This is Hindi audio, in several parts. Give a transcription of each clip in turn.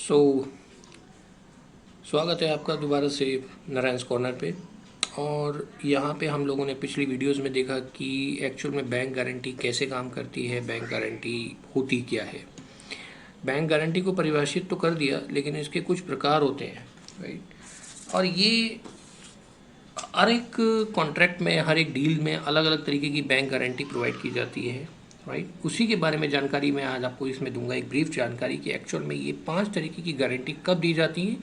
सो स्वागत है आपका दोबारा से नारायण कॉर्नर पे। और यहाँ पे हम लोगों ने पिछली वीडियोस में देखा कि एक्चुअल में बैंक गारंटी कैसे काम करती है, बैंक गारंटी होती क्या है। बैंक गारंटी को परिभाषित तो कर दिया, लेकिन इसके कुछ प्रकार होते हैं, राइट। और ये हर एक कॉन्ट्रैक्ट में, हर एक डील में अलग अलग तरीके की बैंक गारंटी प्रोवाइड की जाती है, राइट। उसी के बारे में जानकारी मैं आज आपको इसमें दूंगा, एक ब्रीफ जानकारी कि एक्चुअल में ये 5 तरीके की गारंटी कब दी जाती हैं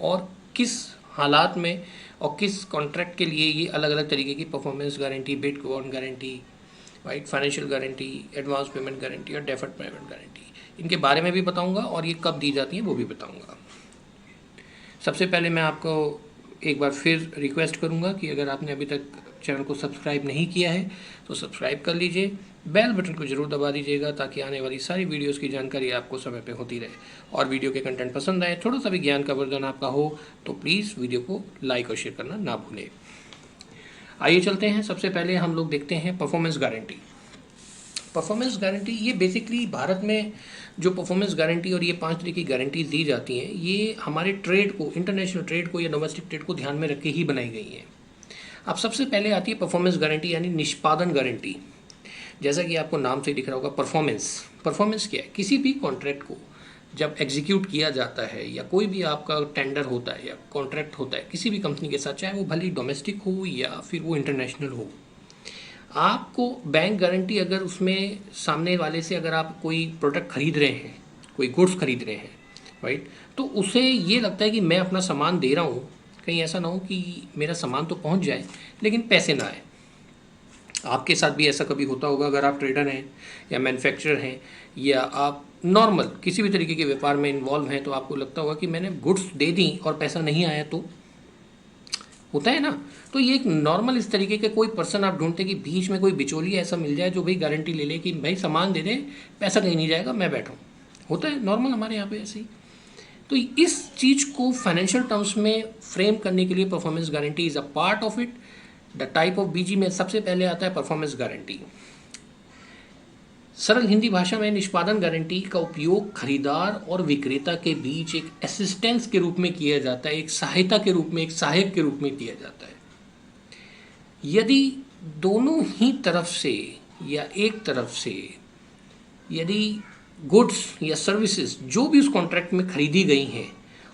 और किस हालात में और किस कॉन्ट्रैक्ट के लिए ये अलग अलग तरीके की performance guarantee, bid bond guarantee, right, financial guarantee, advance payment guarantee और डेफर्ड पेमेंट गारंटी, इनके बारे में भी बताऊंगा और ये कब दी जाती है वो भी बताऊंगा। सबसे पहले मैं आपको एक बार फिर रिक्वेस्ट करूंगा कि अगर आपने अभी तक चैनल को सब्सक्राइब नहीं किया है तो सब्सक्राइब कर लीजिए, बेल बटन को जरूर दबा दीजिएगा ताकि आने वाली सारी वीडियोस की जानकारी आपको समय पे होती रहे। और वीडियो के कंटेंट पसंद आए, थोड़ा सा भी ज्ञान का वर्धन आपका हो तो प्लीज़ वीडियो को लाइक और शेयर करना ना भूलें। आइए चलते हैं। सबसे पहले हम लोग देखते हैं परफॉर्मेंस गारंटी। परफॉर्मेंस गारंटी ये बेसिकली भारत में जो परफॉर्मेंस गारंटी और ये 5 तरीके की गारंटी दी जाती हैं, ये हमारे ट्रेड को, इंटरनेशनल ट्रेड को या डोमेस्टिक ट्रेड को ध्यान में रख के ही बनाई गई हैं। अब सबसे पहले आती है परफॉर्मेंस गारंटी यानी निष्पादन गारंटी। जैसा कि आपको नाम से दिख रहा होगा परफॉर्मेंस क्या है? किसी भी कॉन्ट्रैक्ट को जब एग्जीक्यूट किया जाता है या कोई भी आपका टेंडर होता है या कॉन्ट्रैक्ट होता है किसी भी कंपनी के साथ, चाहे वो भले डोमेस्टिक हो या फिर वो इंटरनेशनल हो, आपको बैंक गारंटी, अगर उसमें सामने वाले से अगर आप कोई प्रोडक्ट खरीद रहे हैं, कोई गुड्स खरीद रहे हैं, राइट, तो उसे ये लगता है कि मैं अपना सामान दे रहा हूँ, कहीं ऐसा ना हो कि मेरा सामान तो पहुँच जाए लेकिन पैसे ना आए। आपके साथ भी ऐसा कभी होता होगा, अगर आप ट्रेडर हैं या मैन्युफैक्चरर हैं या आप नॉर्मल किसी भी तरीके के व्यापार में इन्वॉल्व हैं, तो आपको लगता होगा कि मैंने गुड्स दे दी और पैसा नहीं आया, तो होता है ना। तो ये एक नॉर्मल इस तरीके के कोई पर्सन आप ढूंढते कि बीच में कोई बिचौलिया ऐसा मिल जाए जो भाई गारंटी ले ले कि भाई सामान दे दे, पैसा कहीं नहीं जाएगा, मैं बैठा हूँ। होता है नॉर्मल हमारे यहाँ पे ऐसे ही। तो इस चीज़ को फाइनेंशियल टर्म्स में फ्रेम करने के लिए performance guarantee is a part of it. The type of BG में सबसे पहले आता है परफॉर्मेंस गारंटी। सरल हिंदी भाषा में निष्पादन गारंटी का उपयोग खरीदार और विक्रेता के बीच एक असिस्टेंस के रूप में किया जाता है, एक सहायता के रूप में, एक सहायक के रूप में किया जाता है। यदि दोनों ही तरफ से या एक तरफ से यदि गुड्स या सर्विसेज जो भी उस कॉन्ट्रैक्ट में खरीदी गई हैं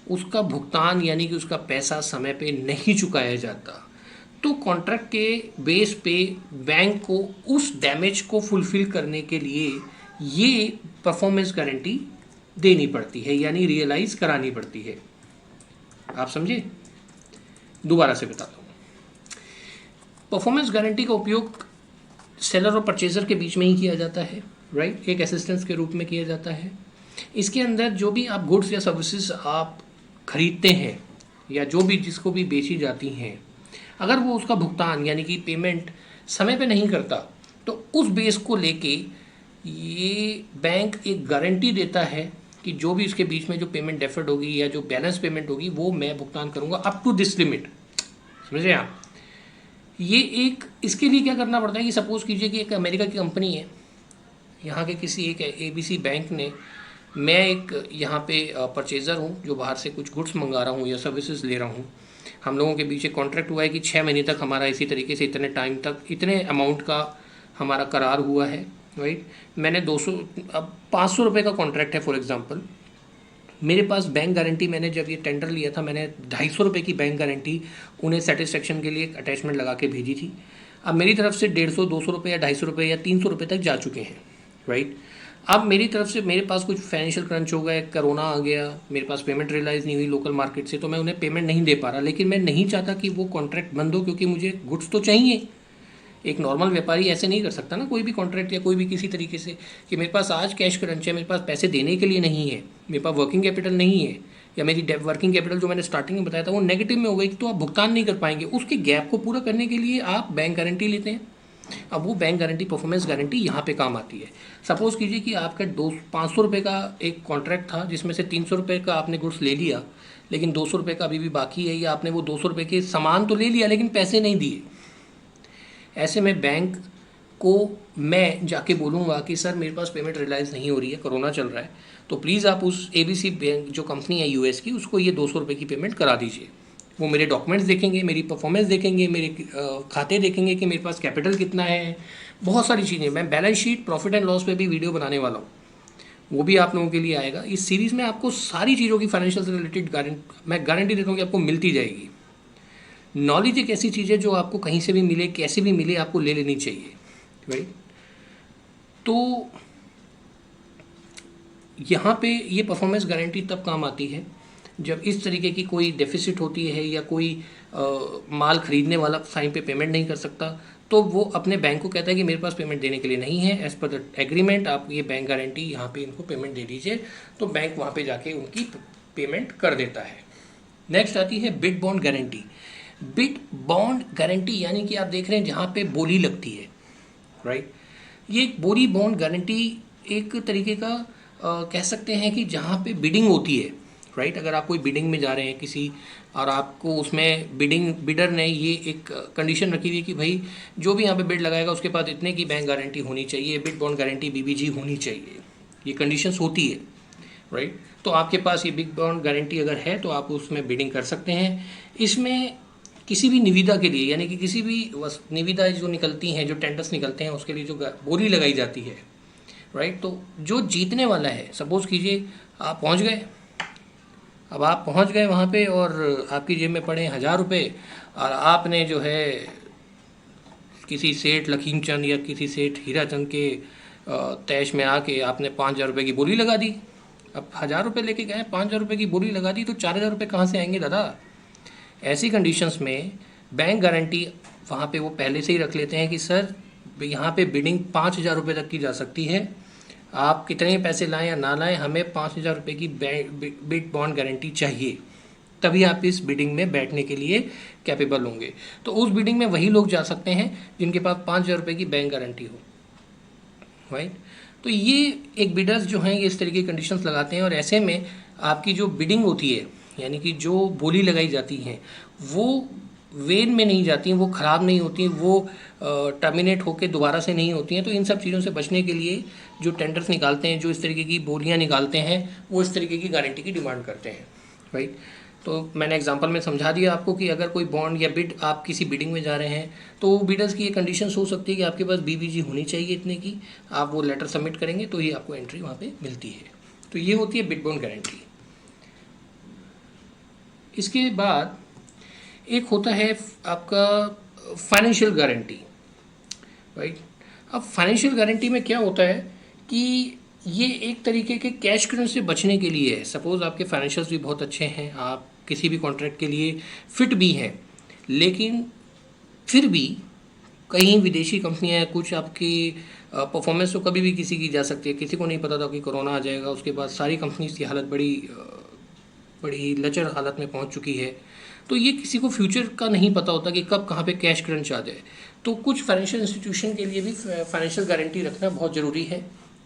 उसका भुगतान यानी कि उसका पैसा समय पे नहीं चुकाया जाता, तो कॉन्ट्रैक्ट के बेस पे बैंक को उस डैमेज को फुलफिल करने के लिए ये परफॉर्मेंस गारंटी देनी पड़ती है, यानी रियलाइज करानी पड़ती है। आप समझे? दोबारा से बताता हूँ। परफॉर्मेंस गारंटी का उपयोग सेलर और परचेजर के बीच में ही किया जाता है, राइट, एक असिस्टेंस के रूप में किया जाता है। इसके अंदर जो भी आप गुड्स या सर्विसेज आप खरीदते हैं या जो भी जिसको भी बेची जाती हैं, अगर वो उसका भुगतान यानी कि पेमेंट समय पे नहीं करता, तो उस बेस को लेके ये बैंक एक गारंटी देता है कि जो भी इसके बीच में जो पेमेंट डेफर्ड होगी या जो बैलेंस पेमेंट होगी वो मैं भुगतान करूँगा अप टू दिस लिमिट। समझे आप? ये एक, इसके लिए क्या करना पड़ता है कि सपोज़ कीजिए कि एक अमेरिका की कंपनी है, यहाँ के किसी एक ABC बैंक ने, मैं एक यहाँ पे परचेज़र हूँ जो बाहर से कुछ गुड्स मंगा रहा हूँ या सर्विसेज ले रहा हूँ, हम लोगों के बीच एक कॉन्ट्रैक्ट हुआ है कि 6 महीने तक हमारा इसी तरीके से इतने टाइम तक इतने अमाउंट का हमारा करार हुआ है, राइट। मैंने 200 अब 500 रुपये का कॉन्ट्रैक्ट है फॉर एग्जांपल, मेरे पास बैंक गारंटी, मैंने जब ये टेंडर लिया था मैंने 250 रुपये की बैंक गारंटी उन्हें सेटिस्फेक्शन के लिए एक अटैचमेंट लगा के भेजी थी। अब मेरी तरफ से 150, 200 रुपये या 250 रुपये या 300 रुपये तक जा चुके हैं, राइट। अब मेरी तरफ से मेरे पास कुछ फाइनेंशियल क्रंच हो गया, कोरोना आ गया, मेरे पास पेमेंट रियलाइज़ नहीं हुई लोकल मार्केट से, तो मैं उन्हें पेमेंट नहीं दे पा रहा। लेकिन मैं नहीं चाहता कि वो कॉन्ट्रैक्ट बंद हो, क्योंकि मुझे गुड्स तो चाहिए। एक नॉर्मल व्यापारी ऐसे नहीं कर सकता ना, कोई भी कॉन्ट्रैक्ट या कोई भी किसी तरीके से कि मेरे पास आज कैश क्रंच है, मेरे पास पैसे देने के लिए नहीं है, मेरे पास वर्किंग कैपिटल नहीं है, या मेरी वर्किंग कैपिटल जो मैंने स्टार्टिंग में बताया था वो नेगेटिव में हो गई, तो आप भुगतान नहीं कर पाएंगे। उसके गैप को पूरा करने के लिए आप बैंक गारंटी लेते हैं। अब वो बैंक गारंटी, परफॉर्मेंस गारंटी यहाँ पे काम आती है। सपोज़ कीजिए कि आपका 500 रुपये का एक कॉन्ट्रैक्ट था जिसमें से 300 रुपये का आपने गुड्स ले लिया, लेकिन 200 रुपये का अभी भी बाकी है, या आपने वो 200 रुपये के सामान तो ले लिया लेकिन पैसे नहीं दिए। ऐसे में बैंक को मैं जाके बोलूँगा कि सर मेरे पास पेमेंट रियलाइज़ नहीं हो रही है, कोरोना चल रहा है, तो प्लीज़ आप उस ABC बैंक जो कंपनी है US की, उसको ये 200 रुपये की पेमेंट करा दीजिए। वो मेरे डॉक्यूमेंट्स देखेंगे, मेरी परफॉर्मेंस देखेंगे, मेरे खाते देखेंगे कि मेरे पास कैपिटल कितना है, बहुत सारी चीज़ें। मैं balance sheet, profit and loss पे भी वीडियो बनाने वाला हूँ, वो भी आप लोगों के लिए आएगा। इस सीरीज़ में आपको सारी चीज़ों की फाइनेंशियल से रिलेटेड मैं गारंटी देता हूँ कि आपको मिलती जाएगी। नॉलेज एक ऐसी चीज़ है जो आपको कहीं से भी मिले, कैसे भी मिले, आपको ले लेनी चाहिए, राइट। तो यहाँ पे ये परफॉर्मेंस गारंटी तब काम आती है जब इस तरीके की कोई डेफिसिट होती है या कोई माल खरीदने वाला टाइम पे पेमेंट नहीं कर सकता, तो वो अपने बैंक को कहता है कि मेरे पास पेमेंट देने के लिए नहीं है, एज पर द एग्रीमेंट आप ये बैंक गारंटी यहाँ पे इनको पेमेंट दे दीजिए, तो बैंक वहाँ पे जाके उनकी पेमेंट कर देता है। नेक्स्ट आती है bid bond guarantee. Bid bond guarantee यानी कि आप देख रहे हैं जहाँ पे बोली लगती है, राइट। ये बोली बॉन्ड गारंटी एक तरीके का कह सकते हैं कि जहाँ पे बिडिंग होती है, राइट। अगर आप कोई बिडिंग में जा रहे हैं किसी, और आपको उसमें बिडर ने ये एक कंडीशन रखी हुई है कि भाई जो भी यहाँ पे बिड लगाएगा उसके पास इतने की बैंक गारंटी होनी चाहिए, बिड बॉन्ड गारंटी BBG होनी चाहिए, ये कंडीशंस होती है, राइट। तो आपके पास ये बिग बॉन्ड गारंटी अगर है तो आप उसमें बिडिंग कर सकते हैं। इसमें किसी भी निविदा के लिए, यानी कि किसी भी निविदा जो निकलती हैं, जो टेंडर्स निकलते हैं, उसके लिए जो बोली लगाई जाती है, राइट। तो जो जीतने वाला है, सपोज कीजिए आप पहुंच गए, अब आप पहुंच गए वहाँ पे और आपकी जेब में पड़े 1000 रुपये, और आपने जो है किसी सेठ लखीमचंद या किसी सेठ हीराचंद के तैश में आके आपने 5000 रुपये की बोली लगा दी। अब 1000 रुपये लेके गए, 5000 रुपये की बोली लगा दी, तो 4000 रुपये कहाँ से आएंगे दादा। ऐसी कंडीशंस में बैंक गारंटी वहाँ पे वो पहले से ही रख लेते हैं कि सर यहाँ पे बिडिंग 5000 रुपये तक की जा सकती है, आप कितने पैसे लाएं या ना लाएं, हमें 5000 रुपये की बिड बॉन्ड गारंटी चाहिए, तभी आप इस बिडिंग में बैठने के लिए कैपेबल होंगे। तो उस बिडिंग में वही लोग जा सकते हैं जिनके पास 5000 रुपये की बैंक गारंटी हो, राइट। तो ये एक बिडर्स जो हैं ये इस तरीके की कंडीशंस लगाते हैं, और ऐसे में आपकी जो बिडिंग होती है, यानी कि जो बोली लगाई जाती हैं, वो वेन में नहीं जाती हैं, वो ख़राब नहीं होती हैं, वो टर्मिनेट होकर दोबारा से नहीं होती हैं। तो इन सब चीज़ों से बचने के लिए जो टेंडर्स निकालते हैं, जो इस तरीके की बोलियां निकालते हैं, वो इस तरीके की गारंटी की डिमांड करते हैं, राइट। तो मैंने एग्जांपल में समझा दिया आपको कि अगर कोई बॉन्ड या बिड, आप किसी बिडिंग में जा रहे हैं, तो बिडर्स की ये कंडीशंस हो सकती है कि आपके पास BBG होनी चाहिए इतने की, आप वो लेटर सबमिट करेंगे तो ही आपको एंट्री वहाँ पे मिलती है। तो ये होती है बिड बॉन्ड गारंटी। इसके बाद एक होता है आपका फाइनेंशियल गारंटी, राइट। अब फाइनेंशियल गारंटी में क्या होता है कि ये एक तरीके के कैश क्रंच से बचने के लिए है। सपोज़ आपके फाइनेंशियल्स भी बहुत अच्छे हैं, आप किसी भी कॉन्ट्रैक्ट के लिए फिट भी हैं, लेकिन फिर भी कहीं विदेशी कंपनियां, कुछ आपकी परफॉर्मेंस तो कभी भी किसी की जा सकती है। किसी को नहीं पता था कि कोरोना आ जाएगा, उसके बाद सारी कंपनीज की हालत बड़ी लचर हालत में पहुंच चुकी है। तो ये किसी को फ्यूचर का नहीं पता होता कि कब कहाँ पे कैश क्रंच आ जाए। तो कुछ फाइनेंशियल इंस्टीट्यूशन के लिए भी फाइनेंशियल गारंटी रखना बहुत ज़रूरी है,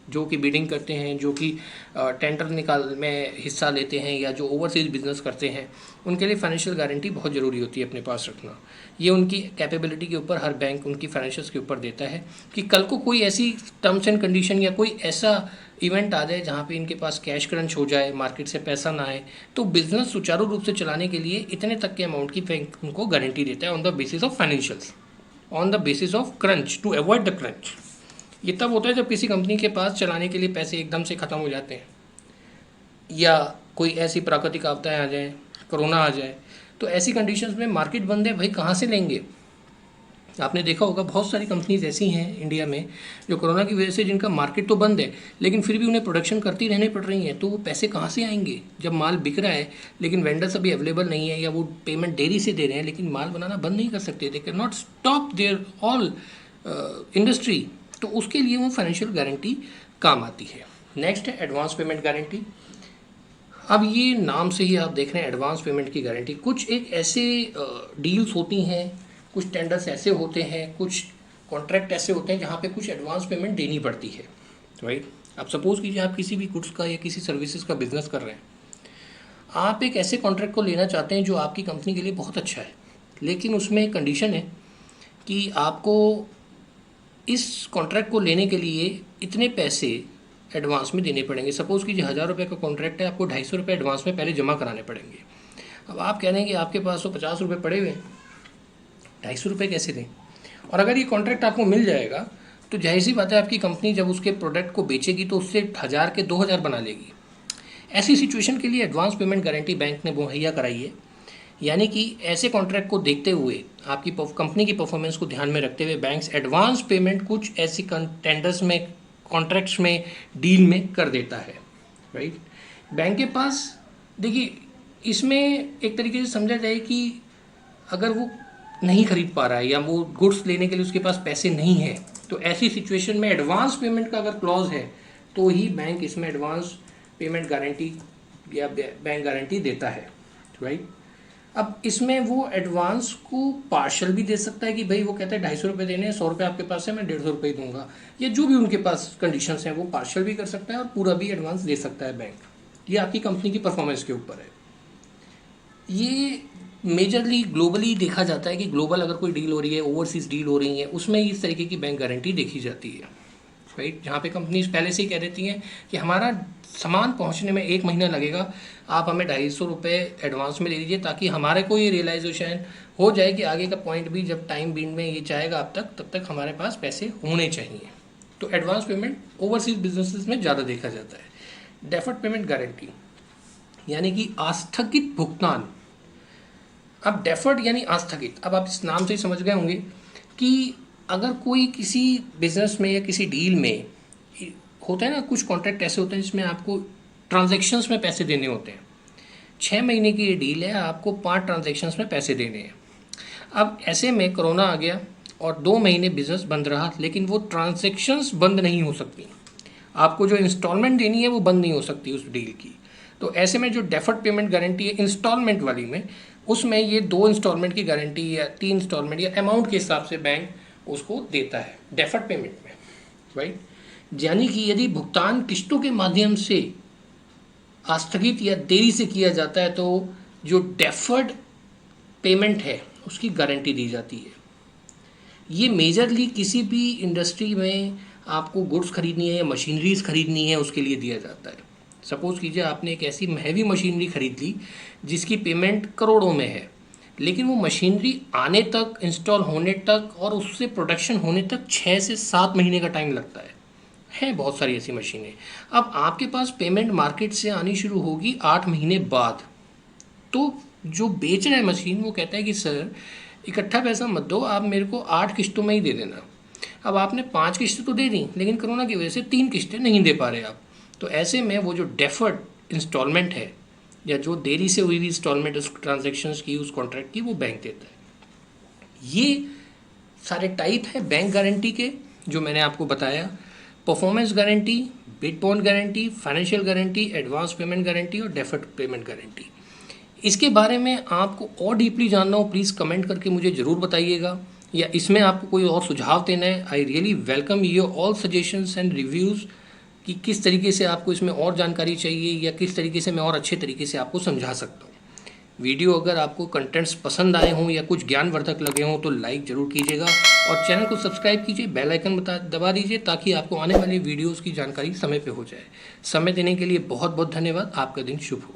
जो कि बिडिंग करते हैं, जो कि टेंडर निकाल में हिस्सा लेते हैं, या जो ओवरसीज बिजनेस करते हैं, उनके लिए फाइनेंशियल गारंटी बहुत ज़रूरी होती है अपने पास रखना। ये उनकी कैपेबिलिटी के ऊपर हर बैंक उनकी फाइनेंशियल्स के ऊपर देता है कि कल को कोई ऐसी टर्म्स एंड कंडीशन या कोई ऐसा इवेंट आ जाए जहाँ पे इनके पास कैश क्रंच हो जाए, मार्केट से पैसा ना आए, तो बिजनेस सुचारू रूप से चलाने के लिए इतने तक के अमाउंट की बैंक उनको गारंटी देता है on the basis of financials, on the basis of crunch, to avoid the crunch. ये तब होता है जब किसी कंपनी के पास चलाने के लिए पैसे एकदम से ख़त्म हो जाते हैं, या कोई ऐसी प्राकृतिक आपदाएं आ जाए, कोरोना आ जाए, तो ऐसी कंडीशंस में मार्केट बंद है, भाई कहाँ से लेंगे। आपने देखा होगा बहुत सारी कंपनीज ऐसी हैं इंडिया में जो कोरोना की वजह से जिनका मार्केट तो बंद है, लेकिन फिर भी उन्हें प्रोडक्शन करती रहनी पड़ रही हैं। तो वो पैसे कहाँ से आएंगे जब माल बिक रहा है, लेकिन वेंडर्स अभी अवेलेबल नहीं है, या वो पेमेंट देरी से दे रहे हैं, लेकिन माल बनाना बंद नहीं कर सकते। They can not stop their all industry. तो उसके लिए वो फाइनेंशियल गारंटी काम आती है। नेक्स्ट है एडवांस पेमेंट गारंटी। अब ये नाम से ही आप देख रहे हैं एडवांस पेमेंट की गारंटी। कुछ एक ऐसे डील्स होती हैं, कुछ टेंडर्स ऐसे होते हैं, कुछ कॉन्ट्रैक्ट ऐसे होते हैं जहाँ पे कुछ एडवांस पेमेंट देनी पड़ती है, राइट। आप सपोज़ कीजिए आप किसी भी गुड्स का या किसी सर्विसेज का बिजनेस कर रहे हैं, आप एक ऐसे कॉन्ट्रैक्ट को लेना चाहते हैं जो आपकी कंपनी के लिए बहुत अच्छा है, लेकिन उसमें एक कंडीशन है कि आपको इस कॉन्ट्रैक्ट को लेने के लिए इतने पैसे एडवांस में देने पड़ेंगे। सपोज़ कीजिए 1000 रुपये का कॉन्ट्रैक्ट है, आपको 250 रुपये एडवांस में पहले जमा कराने पड़ेंगे। अब आप कह रहे हैं कि आपके पास तो 50 रुपये पड़े हुए हैं, 250 रुपये कैसे दें? और अगर ये कॉन्ट्रैक्ट आपको मिल जाएगा तो जाहिर सी बात है आपकी कंपनी जब उसके प्रोडक्ट को बेचेगी तो उससे 1000 के 2000 बना लेगी। ऐसी सिचुएशन के लिए एडवांस पेमेंट गारंटी बैंक ने मुहैया कराई है। यानी कि ऐसे कॉन्ट्रैक्ट को देखते हुए, आपकी कंपनी की परफॉर्मेंस को ध्यान में रखते हुए बैंक्स एडवांस पेमेंट कुछ ऐसी टेंडर्स में, कॉन्ट्रैक्ट्स में, डील में कर देता है, राइट। बैंक के पास देखिए, इसमें एक तरीके से समझा जाए कि अगर वो नहीं खरीद पा रहा है या वो गुड्स लेने के लिए उसके पास पैसे नहीं है, तो ऐसी सिचुएशन में एडवांस पेमेंट का अगर क्लॉज है तो ही बैंक इसमें एडवांस पेमेंट गारंटी या बैंक गारंटी देता है, राइट। अब इसमें वो एडवांस को पार्शल भी दे सकता है कि भाई वो कहता है 250 रुपये देने हैं, 100 रुपये आपके पास है, मैं 150 रुपये दूंगा, या जो भी उनके पास कंडीशंस हैं वो पार्शल भी कर सकता है और पूरा भी एडवांस दे सकता है बैंक। ये आपकी कंपनी की परफॉर्मेंस के ऊपर है। ये मेजरली ग्लोबली देखा जाता है कि ग्लोबल अगर कोई डील हो रही है, ओवरसीज डील हो रही है, उसमें इस तरीके की बैंक गारंटी देखी जाती है, राइट। जहाँ पे कंपनीज पहले से ही कह देती हैं कि हमारा सामान पहुँचने में 1 महीना लगेगा, आप हमें 250 रुपये एडवांस में दे दीजिए, ताकि हमारे को ये रियलाइजेशन हो जाए कि आगे का पॉइंट भी जब टाइम बीन में ये चाहेगा अब तक, तब तक हमारे पास पैसे होने चाहिए। तो एडवांस पेमेंट ओवरसीज बिजनेसेस में ज़्यादा देखा जाता है। डेफर्ड पेमेंट गारंटी यानी कि आस्थगित भुगतान। अब डेफर्ड यानी आस्थगित, अब आप इस नाम से ही समझ गए होंगे कि अगर कोई किसी बिजनेस में या किसी डील में होता है ना, कुछ कॉन्ट्रैक्ट ऐसे होते हैं जिसमें आपको ट्रांजैक्शंस में पैसे देने होते हैं। 6 महीने की ये डील है, आपको 5 ट्रांजैक्शंस में पैसे देने हैं। अब ऐसे में कोरोना आ गया और 2 महीने बिजनेस बंद रहा, लेकिन वो ट्रांजैक्शंस बंद नहीं हो सकती, आपको जो इंस्टॉलमेंट देनी है वो बंद नहीं हो सकती उस डील की। तो ऐसे में जो डेफर्ड पेमेंट गारंटी है इंस्टॉलमेंट वाली में, उसमें ये 2 इंस्टॉलमेंट की गारंटी या 3 इंस्टॉलमेंट या अमाउंट के हिसाब से बैंक उसको देता है डेफर्ड पेमेंट में, राइट। यानी कि यदि भुगतान किस्तों के माध्यम से आस्थगित या देरी से किया जाता है तो जो डेफर्ड पेमेंट है उसकी गारंटी दी जाती है। ये मेजरली किसी भी इंडस्ट्री में आपको गुड्स खरीदनी है या मशीनरीज खरीदनी है उसके लिए दिया जाता है। सपोज़ कीजिए आपने एक ऐसी हैवी मशीनरी खरीद ली जिसकी पेमेंट करोड़ों में है, लेकिन वो मशीनरी आने तक, इंस्टॉल होने तक और उससे प्रोडक्शन होने तक 6 से 7 महीने का टाइम लगता है बहुत सारी ऐसी मशीनें। अब आपके पास पेमेंट मार्केट से आनी शुरू होगी 8 महीने बाद। तो जो बेच रहा है मशीन वो कहता है कि सर इकट्ठा पैसा मत दो, आप मेरे को 8 किस्तों में ही दे देना। अब आपने 5 किस्तें तो दे दी, लेकिन कोरोना की वजह से 3 किस्तें नहीं दे पा रहे आप। तो ऐसे में वो जो डेफर्ड इंस्टॉलमेंट है या जो देरी से हुई हुई इंस्टॉलमेंट उस ट्रांजेक्शन्स की, उस कॉन्ट्रैक्ट की, वो बैंक देता है। ये सारे टाइप हैं बैंक गारंटी के जो मैंने आपको बताया। Performance guarantee, bid bond guarantee, financial guarantee, advance payment guarantee और डेफर्ड पेमेंट गारंटी। इसके बारे में आपको और डीपली जानना हो प्लीज़ कमेंट करके मुझे ज़रूर बताइएगा, या इसमें आपको कोई और सुझाव देना है। I really welcome your all suggestions and reviews कि किस तरीके से आपको इसमें और जानकारी चाहिए या किस तरीके से मैं और अच्छे तरीके से आपको समझा सकता हूँ। वीडियो अगर आपको कंटेंट्स पसंद आए हों या कुछ ज्ञानवर्धक लगे हों तो लाइक ज़रूर कीजिएगा और चैनल को सब्सक्राइब कीजिए, बेल आइकन दबा दीजिए ताकि आपको आने वाली वीडियोस की जानकारी समय पे हो जाए। समय देने के लिए बहुत बहुत धन्यवाद। आपका दिन शुभ हो।